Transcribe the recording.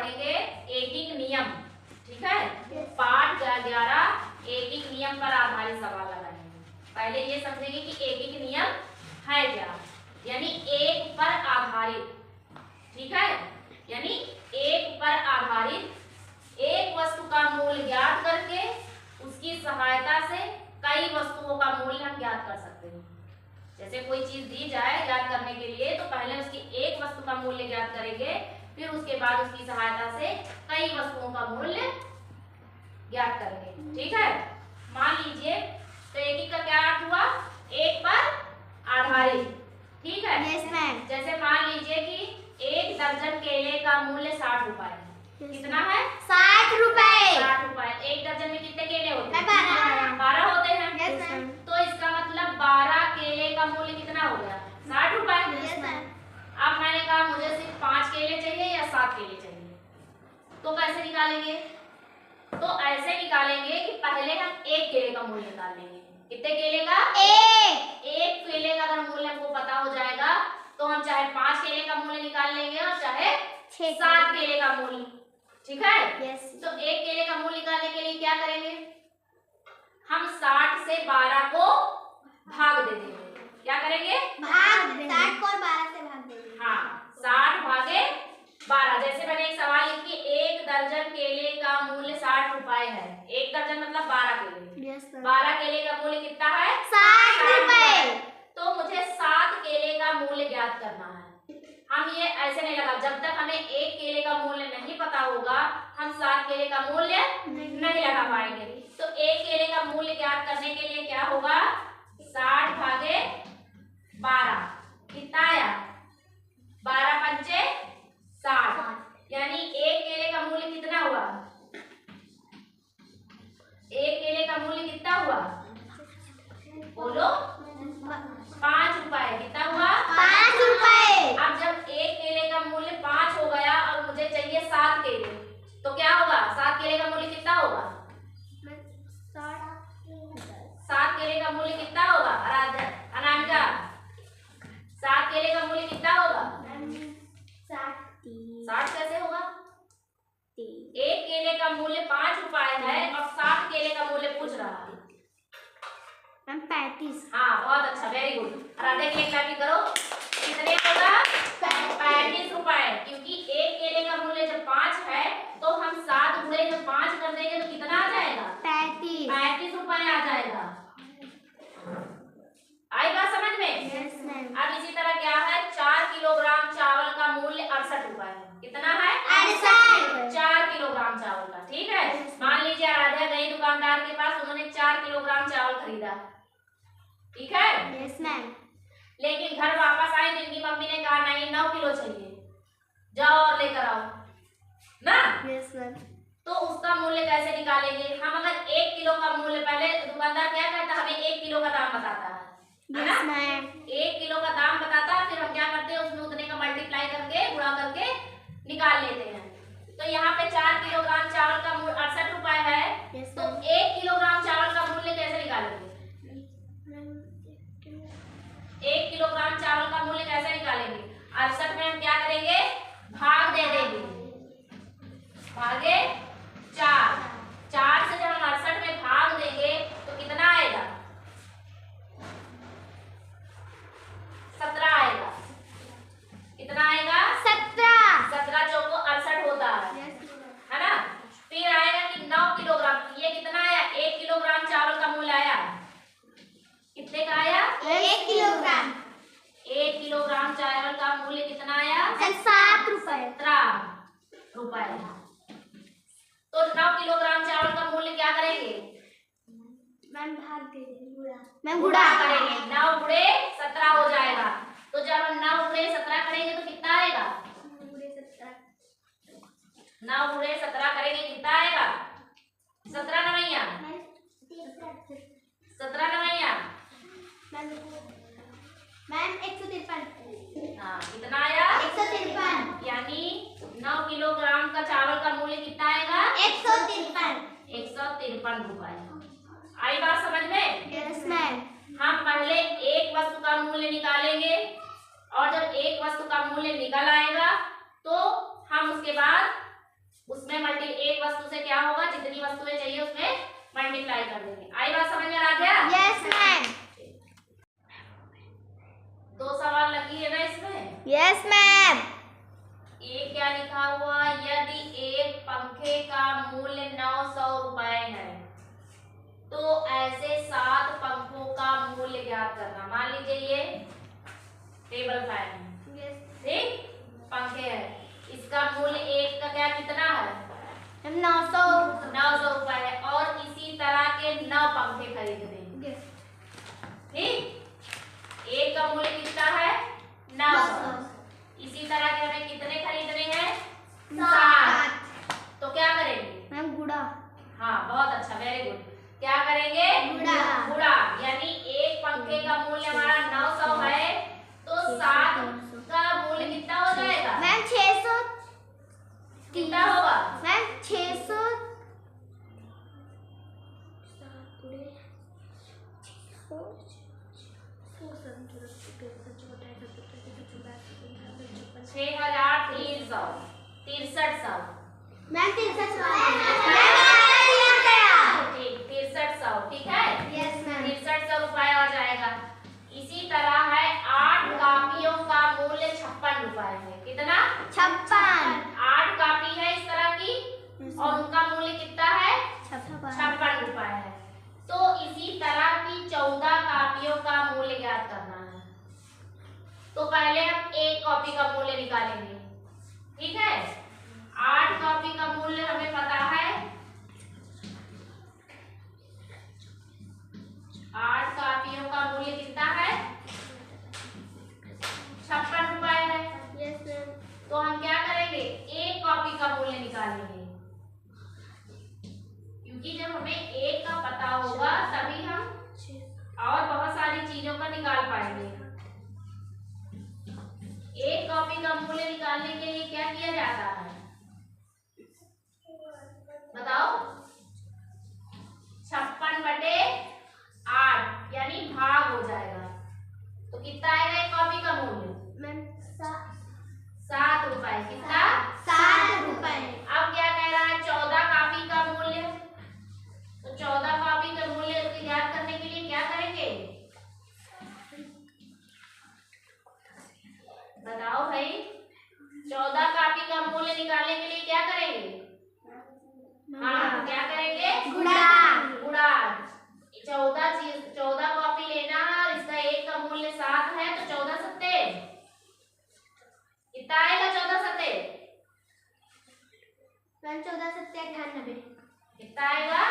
पढ़ेंगे एकिक नियम। ठीक है, पाठ 11 एकिक नियम पर आधारित सवाल लगाएंगे। पहले ये समझेंगे कि एकिक नियम है क्या, यानी एक पर आधारित। ठीक है, यानी एक पर आधारित एक वस्तु का मूल्य ज्ञात करके उसकी सहायता से कई वस्तुओं का मूल्य हम ज्ञात कर सकते हैं। जैसे कोई चीज दी जाए ज्ञात करने के लिए तो पहले उसकी एक वस्तु का मूल्य ज्ञात करेंगे, फिर उसके बाद उसकी सहायता से कई वस्तुओं का मूल्य ज्ञात करेंगे। ठीक है, मान लीजिए तो एकिक का क्या अर्थ हुआ, एक पर आधारित। ठीक है, जैसे मान लीजिए कि एक दर्जन केले का मूल्य 60 रुपए है। कितना है? 60 रुपए। 60 रुपए। एक दर्जन में कितने केले होते हैं? 12 होते हैं। तो इसका मतलब 12 केले का मूल्य कितना हो गया? 60 रुपए। अब मैंने कहा मुझे सिर्फ 5 केले चाहिए या 7 केले चाहिए, तो कैसे निकालेंगे? तो ऐसे निकालेंगे कि पहले हम एक केले का मूल्य निकाल लेंगे। कितने केले का? एक केले का अगर मूल्य हमको पता हो जाएगा तो हम चाहे 5 केले का मूल्य निकाल लेंगे और चाहे 7 केले का मूल्य। ठीक है, तो एक केले का मूल्य निकालने के लिए क्या करेंगे, हम 60 से 12 को भाग दे देंगे। क्या करेंगे? भाग 60 को 12 से भाग देंगे। हाँ, 60 भागे 12। जैसे मैंने एक सवाल लिख कि एक दर्जन केले का मूल्य 60 रुपए है। एक दर्जन मतलब 12 केले। 12 केले का मूल्य कितना है? 60 रुपए। तो मुझे 7 केले का मूल्य ज्ञात करना है। हम ये ऐसे नहीं लगा, जब तक हमें एक केले का मूल्य नहीं पता होगा हम 7 केले का मूल्य नहीं लगा पाएंगे। तो एक केले का मूल्य ज्ञात करने के लिए क्या होगा, 60 भागे 12 कितना आया? 12 पंचे 60, यानी एक केले का मूल्य कितना हुआ? एक केले का मूल्य कितना हुआ? बोलो। 5 रुपए। कितना हुआ? 5 रुपए। अब जब एक केले का मूल्य 5 हो गया और मुझे चाहिए 7 केले, तो क्या होगा? 7 केले का मूल्य कितना होगा? 7 केले का मूल्य कितना होगा? अनामिका, 7 केले का मूल्य कितना होगा? 60 कैसे होगा? एक केले का मूल्य 5 रुपए है और 7 केले का मूल्य पूछ रहा है। 35। हाँ, बहुत अच्छा, वेरी गुड। राधे के लिए क्लैपिंग करो। कितने होगा? 35 रुपए। क्योंकि एक केले का मूल्य जब 5 है तो हम 7 गुणे जब 5 कर देंगे तो कितना आ जाएगा? 35 रुपए आ जाएगा। आई बात समझ में? Yes ma'am. अब इसी तरह क्या है, 4 किलोग्राम चावल का मूल्य 68 रुपए है। कितना है? 68। 4 किलोग्राम चावल का। ठीक है, मान लीजिए आराध्या गई दुकानदार के पास, उन्होंने 4 किलोग्राम चावल खरीदा। ठीक है, यस मैम। लेकिन घर वापस आई तो इनकी मम्मी ने कहा नहीं 9 किलो चाहिए, जाओ और लेकर आओ ना। Yes ma'am. तो उसका मूल्य कैसे निकालेंगे हम? अगर 1 किलो का मूल्य, पहले दुकानदार क्या कहता है, हमें 1 किलो का दाम बताता है ना। 1 किलो का दाम बताता है, फिर हम क्या करते हैं उसमें उतने का मल्टीप्लाई करके गुणा करके निकाल लेते हैं। तो यहाँ पे 4 किलोग्राम चावल का मूल्य 68 रुपए है। तो 1 किलोग्राम चावल का मूल्य कैसे निकालेंगे? 1 किलोग्राम चावल का मूल्य कैसे निकालेंगे? 68 में हम क्या करेंगे? भाग दे देंगे, भागे 4। 4 से जब हम 68 में भाग देंगे तो कितना आएगा? 17 आएगा। कितना आएगा? 17। 17 चौको 68 होता है ना। फिर आएगा कि 9 किलोग्राम, ये कितना आया? 1 किलोग्राम चावल का मूल्य आया। कितने का आया? 1 किलोग्राम। 1 किलोग्राम चावल का मूल्य कितना आया? 7 रुपए। 17 रुपए। तो 9 किलोग्राम चावल का मूल्य क्या करेंगे? मैम भाग दे देंगे, मैं गुणा करेंगे। 9 गुणे 17 हो जाएगा। तो जब हम 9 गुणे 17 करेंगे तो कितना आएगा? 9 गुणे 17 करेंगे कितना आएगा? 17 नवैया 17 नवैया मैम 153। हाँ, कितना आया? 153। यानी 9 किलोग्राम का चावल का मूल्य कितना आएगा? 153। 153 रुपए। आई बात समझ में? Yes ma'am. हम पहले एक वस्तु का मूल्य निकालेंगे और जब एक वस्तु का मूल्य निकल आएगा तो हम उसके बाद उसमें एक वस्तु से क्या होगा, जितनी वस्तुएं चाहिए उसमें मल्टीप्लाई कर देंगे। आई बात समझ में आ गया? Yes ma'am. 2 सवाल लगी है ना इसमें? Yes ma'am. एक क्या लिखा हुआ, यदि एक पंखे का मूल्य 900 रुपए है तो ऐसे 7 पंखों का मूल्य ज्ञात करना। मान लीजिए ये टेबल फैन है, ठीक, पंखे है, इसका मूल्य एक का क्या कितना है, 900 रुपए है, और इसी तरह के 9 पंखे खरीदने हैं, ठीक। एक का मूल्य कितना है, 900। इसी तरह के हमें कितने खरीदने हैं, 7। तो क्या करेंगे मैम गुड़ा। हाँ बहुत अच्छा, वेरी गुड। क्या करेंगे, गुणा, यानी एक पंखे का मूल्य हमारा 900 है तो 7 का मूल्य कितना हो जाएगा मैम 600। कितना होगा मैम 600। मैम 6300, ठीक है। Yes ma'am. 6300 रुपए हो जाएगा। इसी तरह है 8 कापियों का मूल्य 56 रुपए है। कितना, 56। 8 कापी है इस तरह की और उनका मूल्य कितना है, 56 रुपए है। तो इसी तरह की 14 कापियों का मूल्य ज्ञात करना है। तो पहले हम एक कॉपी का मूल्य निकालेंगे, ठीक है। 8 कॉपी का मूल्य हमें पता है, 8 कापियों का मूल्य कितना है, 56 रुपए है। Yes ma'am. तो हम क्या करेंगे, एक कॉपी का मूल्य निकालेंगे, क्योंकि जब हमें एक का पता होगा तभी हम और बहुत सारी चीजों का निकाल पाएंगे। एक कॉपी का मूल्य निकालने के लिए क्या किया जाता है, बताओ, 56/8 यानी भाग हो जाएगा। तो कितना आएगा एक कॉपी का मूल्य, मैम 7 रुपए। कितना, 7 रुपए। अब क्या कह रहा है, 14 कॉपी का मूल्य। तो 14 कॉपी का मूल्य ज्ञात करने के लिए क्या करेंगे, बताओ भाई। 14 कॉपी का मूल्य निकालने के लिए क्या करेंगे, हाँ क्या करेंगे, गुणा। 14 कॉपी लेना है और इसका एक का मूल्य 7 है तो 14 सत्ते कितना आएगा, 14 सत्ते मैम 14 7 98। कितना आएगा,